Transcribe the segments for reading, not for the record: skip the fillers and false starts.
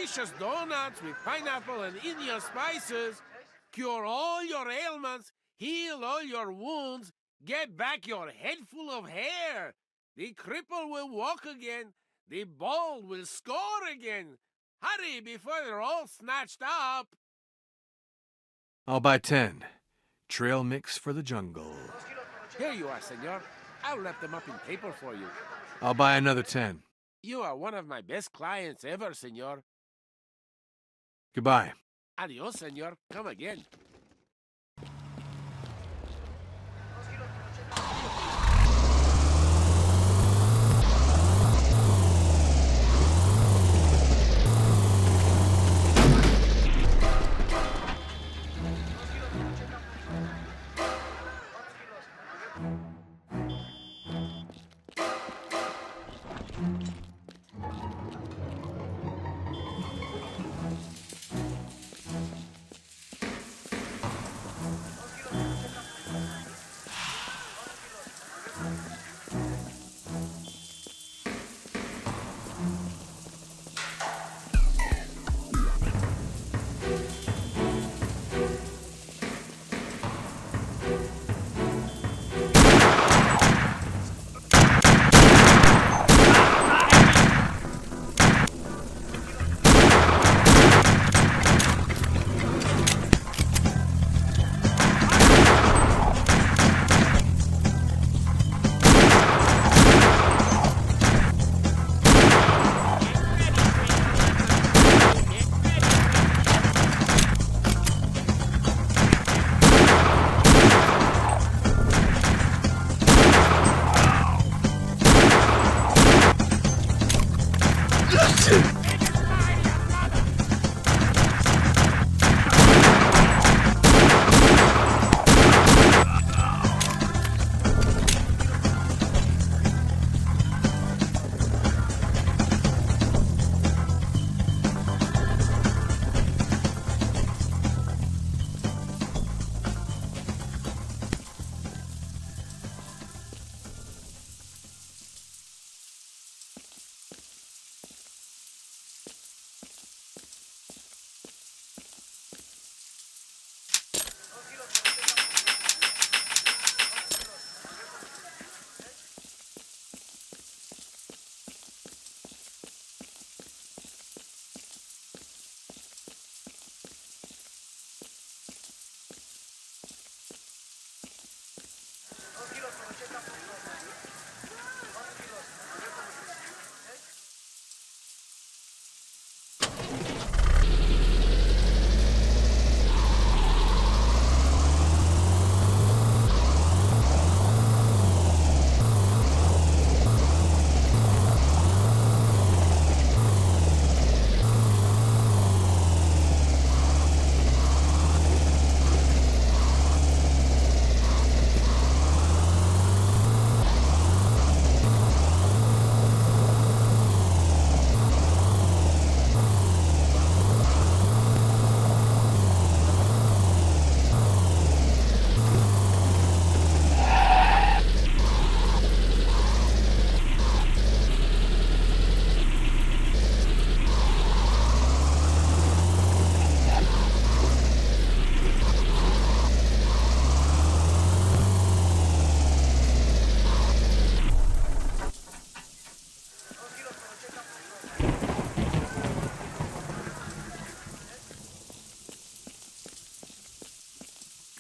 delicious donuts with pineapple and Indian spices. Cure all your ailments, heal all your wounds, get back your head full of hair. The cripple will walk again. The bald will score again. Hurry before they're all snatched up. I'll buy 10. Trail mix for the jungle. Here you are, senor. I'll wrap them up in paper for you. I'll buy another 10. You are one of my best clients ever, senor. Goodbye. Adios, senor. Come again.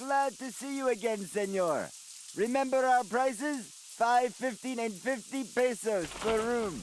Glad to see you again, senor. Remember our prices? 5, 15, and 50 pesos per room.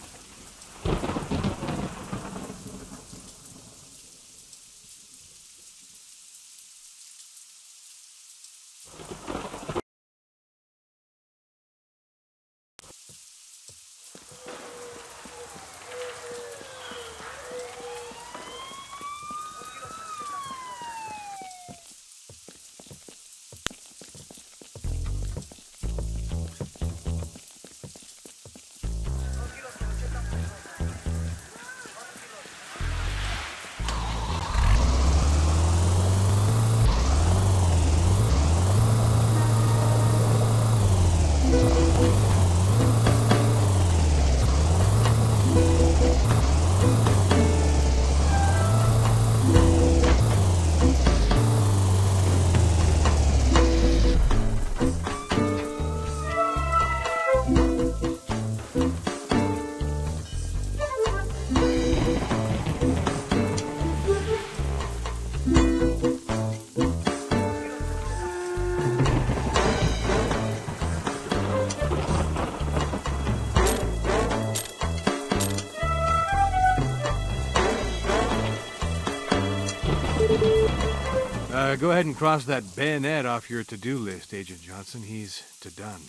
Go ahead and cross that bayonet off your to-do list, Agent Johnson. He's to done.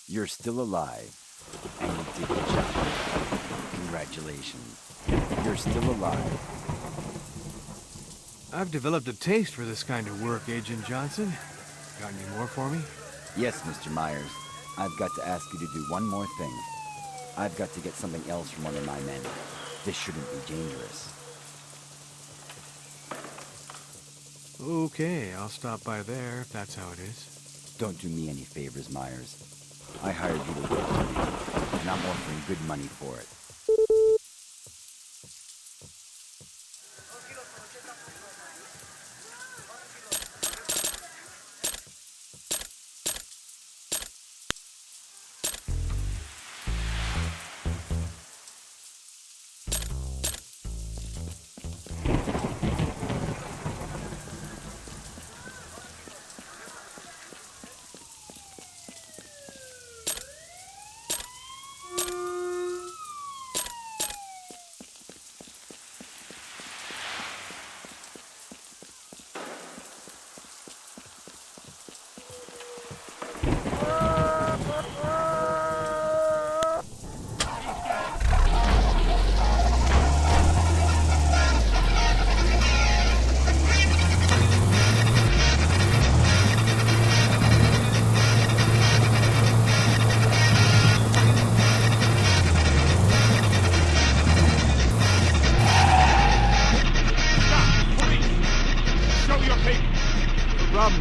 You're still alive, and you did the job. Congratulations. You're still alive. I've developed a taste for this kind of work, Agent Johnson. Got any more for me? Yes, Mr. Myers. I've got to ask you to do one more thing. I've got to get something else from one of my men. This shouldn't be dangerous. Okay, I'll stop by there if that's how it is. Don't do me any favors, Myers. I hired you to work for me, and I'm offering good money for it.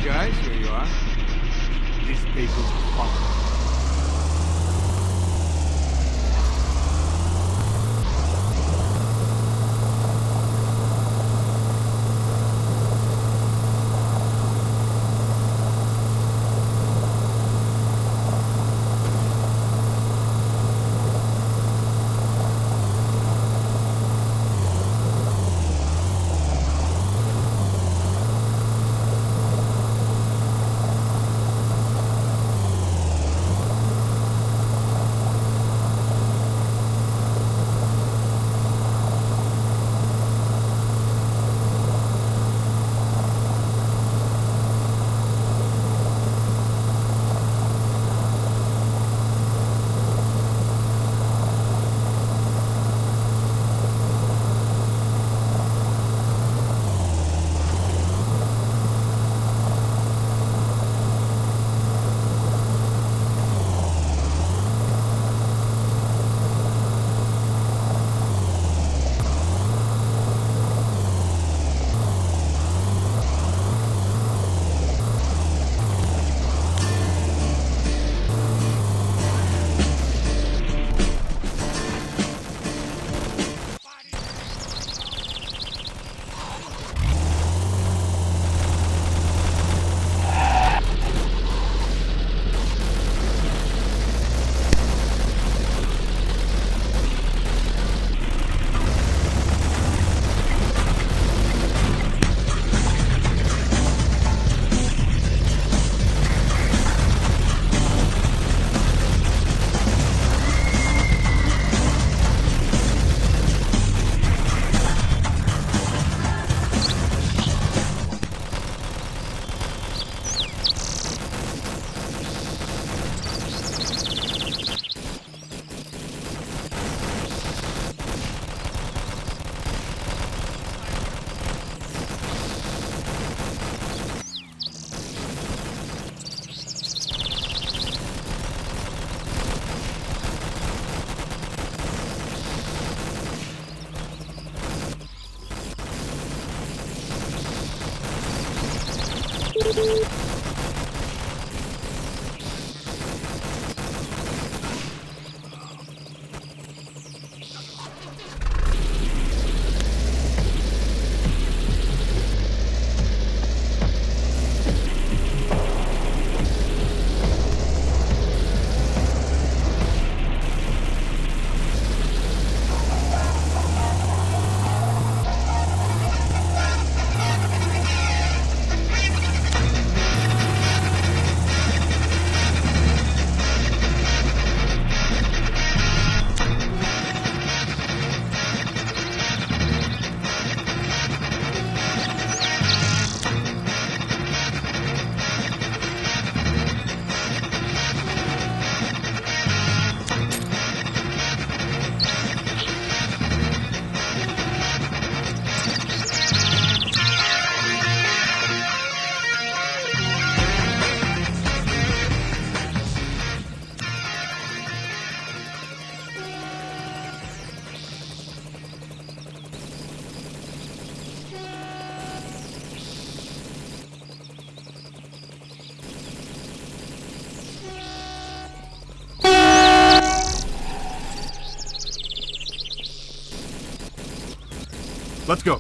Guys, here you are. These papers are fine. Let's go.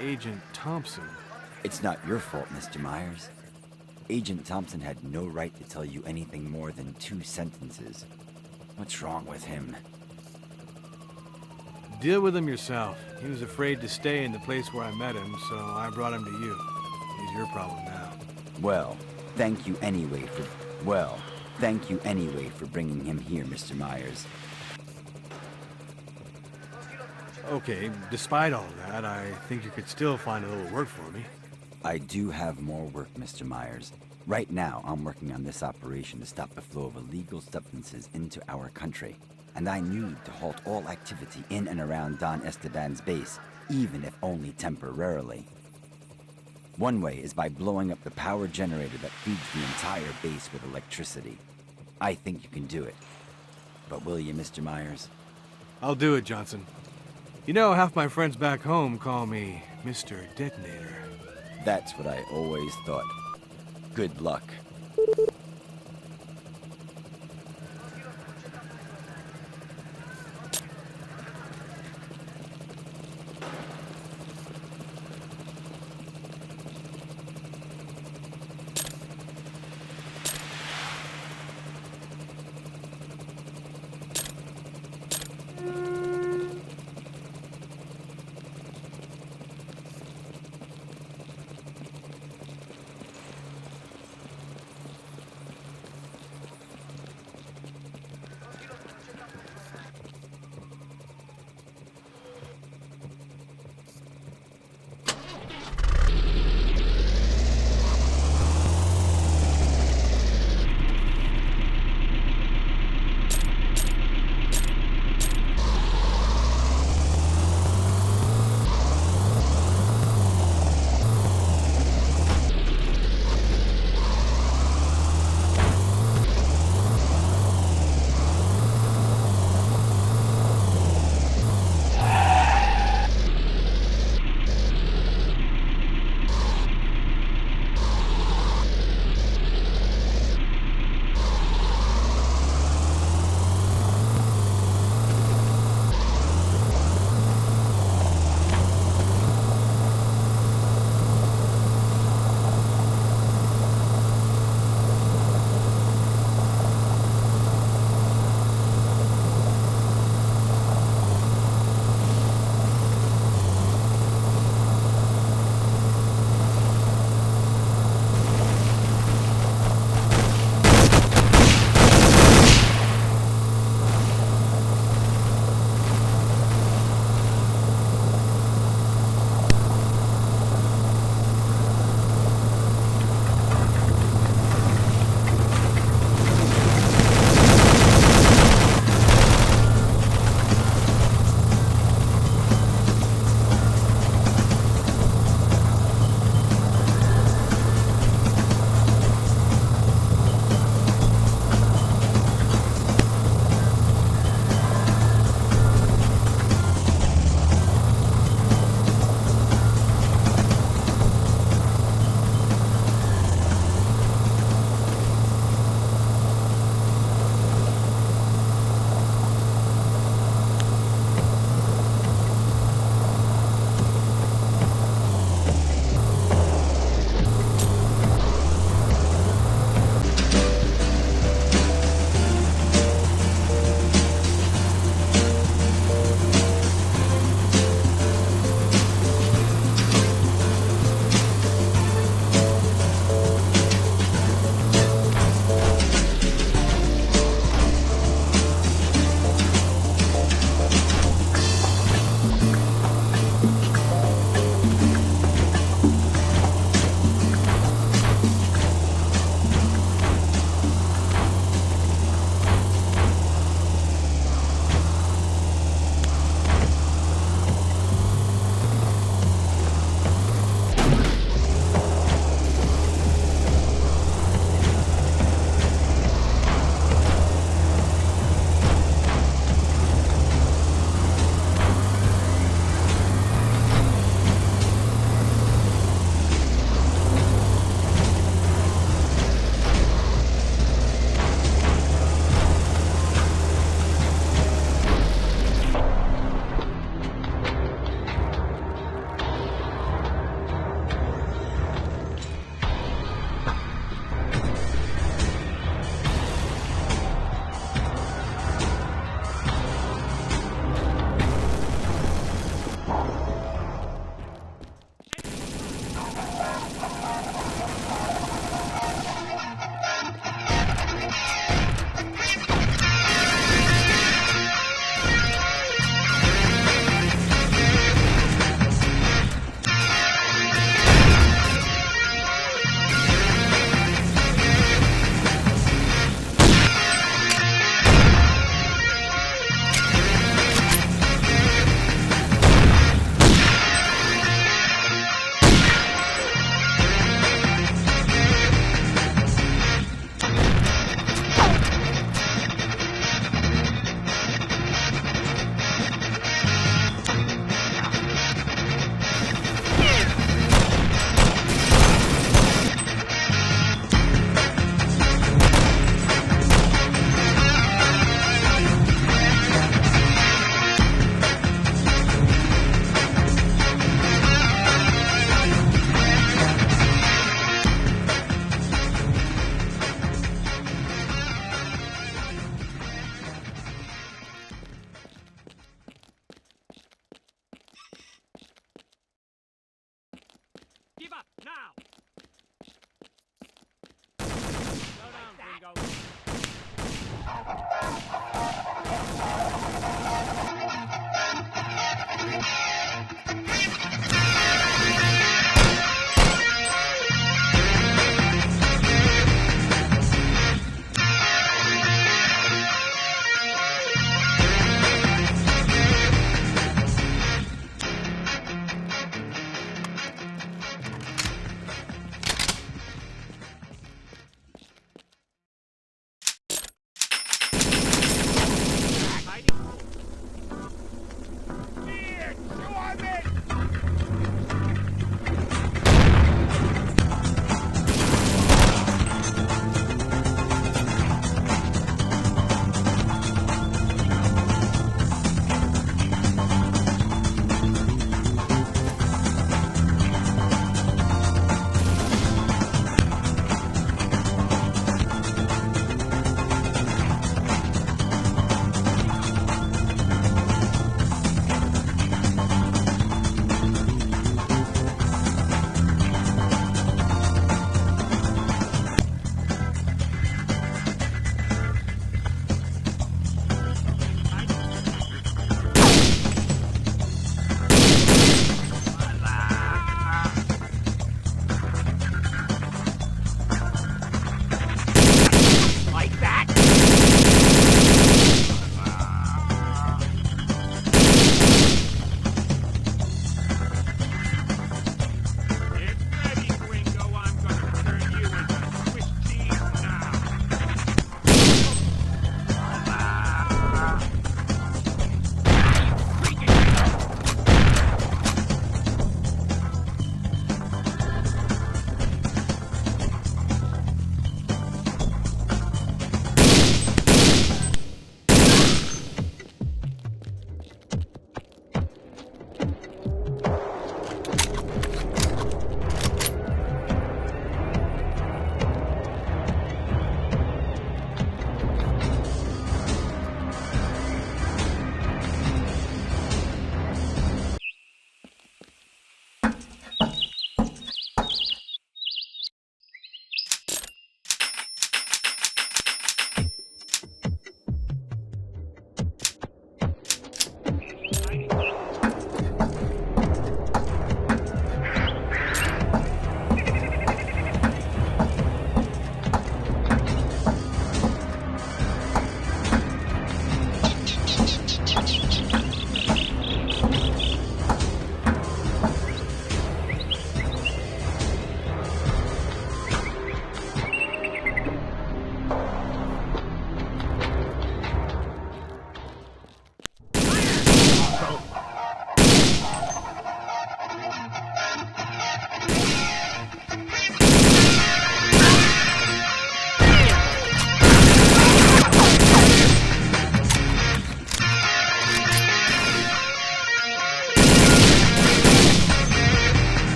Agent Thompson. It's not your fault, Mr. Myers. Agent Thompson had no right to tell you anything more than 2 sentences. What's wrong with him? Deal with him yourself. He was afraid to stay in the place where I met him, so I brought him to you. He's your problem now. Well, thank you anyway for bringing him here, Mr. Myers. Okay, despite all that, I think you could still find a little work for me. I do have more work, Mr. Myers. Right now, I'm working on this operation to stop the flow of illegal substances into our country. And I need to halt all activity in and around Don Esteban's base, even if only temporarily. One way is by blowing up the power generator that feeds the entire base with electricity. I think you can do it. But will you, Mr. Myers? I'll do it, Johnson. You know, half my friends back home call me Mr. Detonator. That's what I always thought. Good luck. Now! Slow down, Gringo.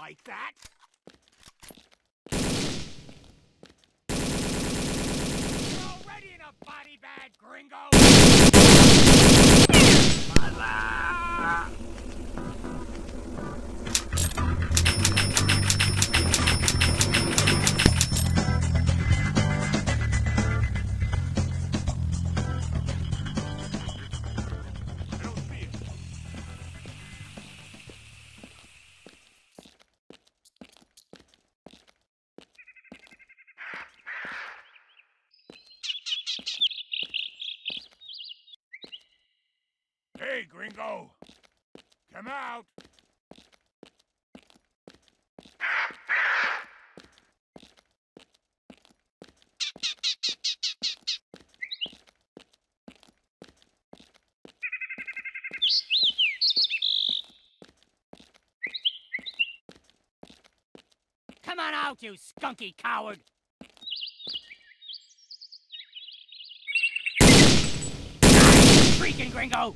like that. You're already in a body bag, gringo! I don't see it. Hey, gringo! Come out! Come on out, you skunky coward! Freaking gringo!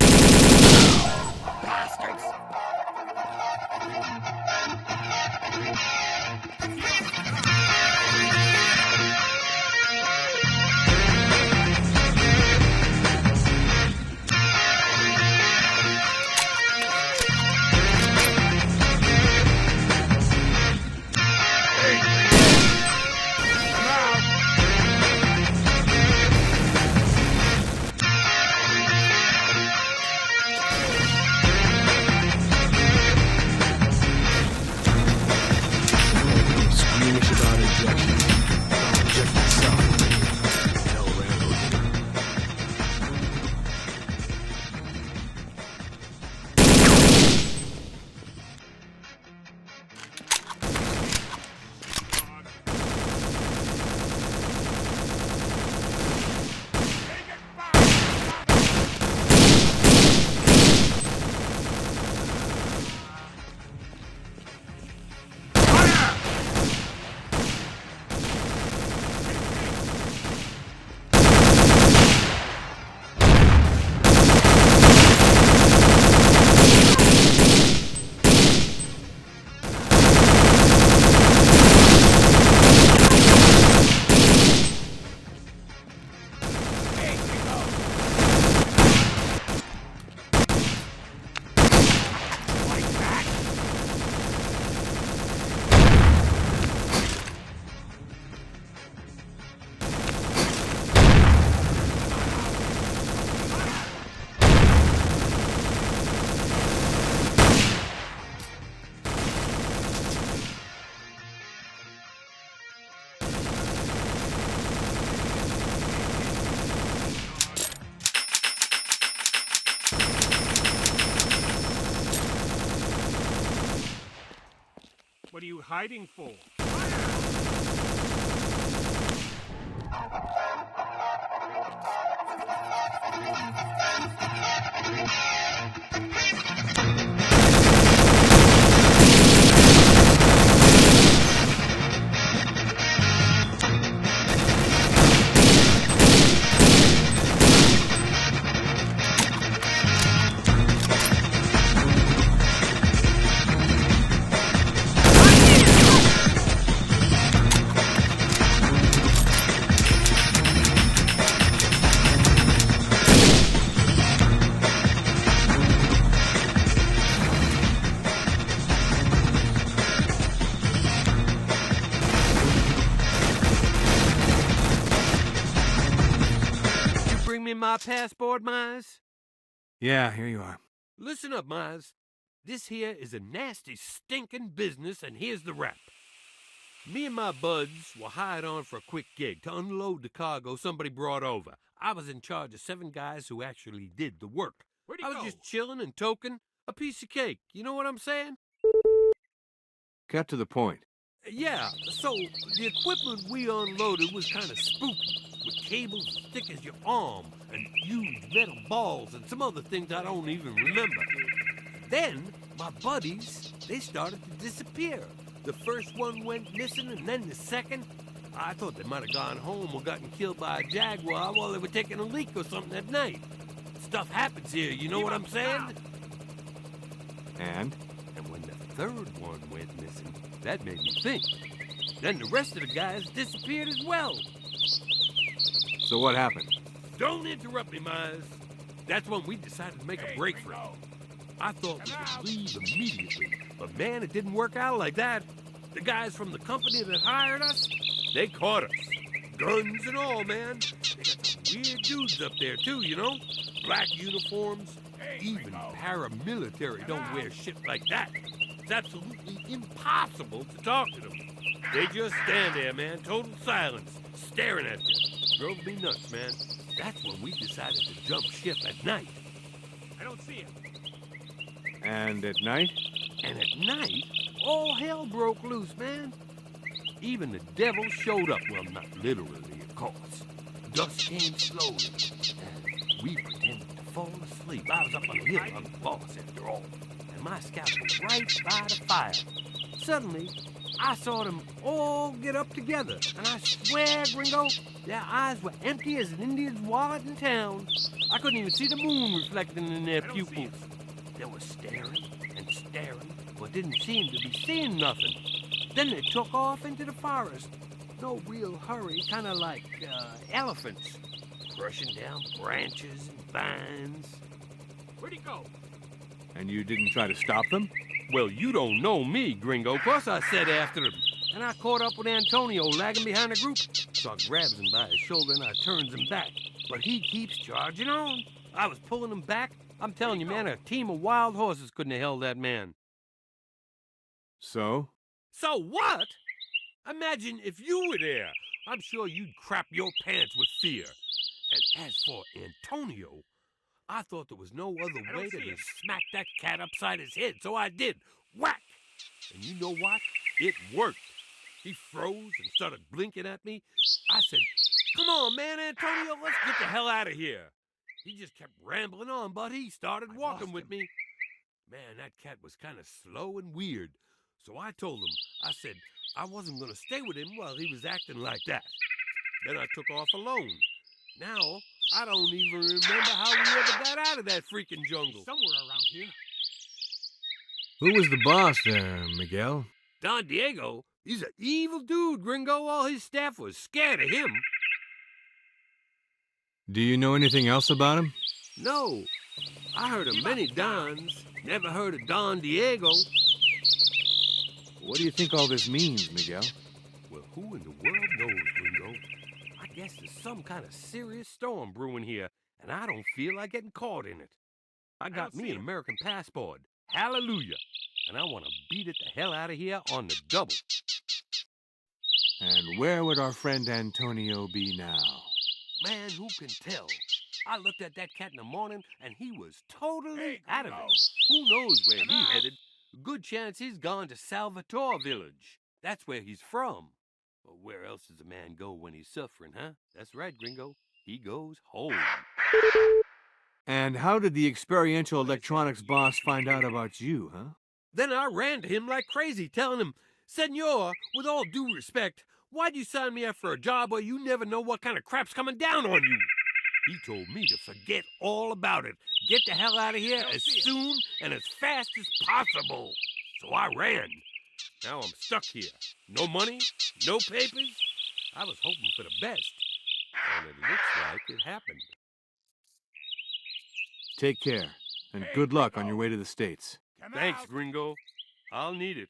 Bastards! Squeamish about injection. I'll inject myself. Hell, Rambo did it. What are you hiding for? Bring me my passport, Miles? Yeah, here you are. Listen up, Miles. This here is a nasty, stinking business, and here's the rap. Me and my buds were hired on for a quick gig to unload the cargo somebody brought over. I was in charge of 7 guys who actually did the work. Where'd he I was go? just chilling and toking a piece of cake. You know what I'm saying? Cut to the point. Yeah, so the equipment we unloaded was kind of spooky, with cables as thick as your arm, and huge metal balls and some other things I don't even remember. Then, my buddies, they started to disappear. The first one went missing, and then the second. I thought they might have gone home or gotten killed by a jaguar while they were taking a leak or something at night. Stuff happens here, you know what I'm saying? And? And when the third one went missing. That made me think. Then the rest of the guys disappeared as well. So what happened? Don't interrupt me, Myers. That's when we decided to make a break for it. I thought we could leave immediately, but man, it didn't work out like that. The guys from the company that hired us, they caught us. Guns and all, man. They got some weird dudes up there, too, you know? Black uniforms. Even paramilitary don't wear shit like that. It's absolutely impossible to talk to them. They just stand there, man, total silence, staring at you. Drove me nuts, man. That's when we decided to jump ship at night. I don't see it. And at night? And at night, all hell broke loose, man. Even the devil showed up. Well, not literally, of course. Dusk came slowly, and we pretended to fall asleep. I was up on the hill, I'm the boss, after all. And my scout was right by the fire. Suddenly, I saw them all get up together. And I swear, Gringo, their eyes were empty as an Indian's wallet in town. I couldn't even see the moon reflecting in their pupils. They were staring and staring, but didn't seem to be seeing nothing. Then they took off into the forest. No real hurry, kind of like elephants, crushing down branches and vines. Where'd he go? And you didn't try to stop them? Well, you don't know me, Gringo. Plus, I set after him. And I caught up with Antonio lagging behind the group. So I grabs him by his shoulder and I turns him back. But he keeps charging on. I was pulling him back. I'm telling you, man, a team of wild horses couldn't have held that man. So? So what? Imagine if you were there. I'm sure you'd crap your pants with fear. And as for Antonio, I thought there was no other way to smack that cat upside his head, so I did. Whack! And you know what? It worked. He froze and started blinking at me. I said, "Come on, man, Antonio, let's get the hell out of here." He just kept rambling on, but he started walking with me. Man, that cat was kind of slow and weird. So I told him, I said I wasn't going to stay with him while he was acting like that. Then I took off alone. Now, I don't even remember how we ever got out of that freaking jungle. Somewhere around here. Who was the boss there, Miguel? Don Diego, he's an evil dude, Gringo. All his staff was scared of him. Do you know anything else about him? No, I heard of many Dons. Never heard of Don Diego. What do you think all this means, Miguel? Well, who in the world knows, Gringo? I guess there's some kind of serious storm brewing here, and I don't feel like getting caught in it. I got me an American passport. Hallelujah. And I want to beat it the hell out of here on the double. And where would our friend Antonio be now? Man, who can tell? I looked at that cat in the morning, and he was totally out of it. Who knows where he headed? Good chance he's gone to Salvatore Village. That's where he's from. But where else does a man go when he's suffering, huh? That's right, Gringo. He goes home. And how did the experiential electronics boss find out about you, huh? Then I ran to him like crazy, telling him, "Senor, with all due respect, why'd you sign me up for a job where you never know what kind of crap's coming down on you?" He told me to forget all about it. Get the hell out of here as soon and as fast as possible. So I ran. Now I'm stuck here. No money, no papers. I was hoping for the best. And it looks like it happened. Take care, and good luck on your way to the States. Come Thanks, out. Gringo. I'll need it.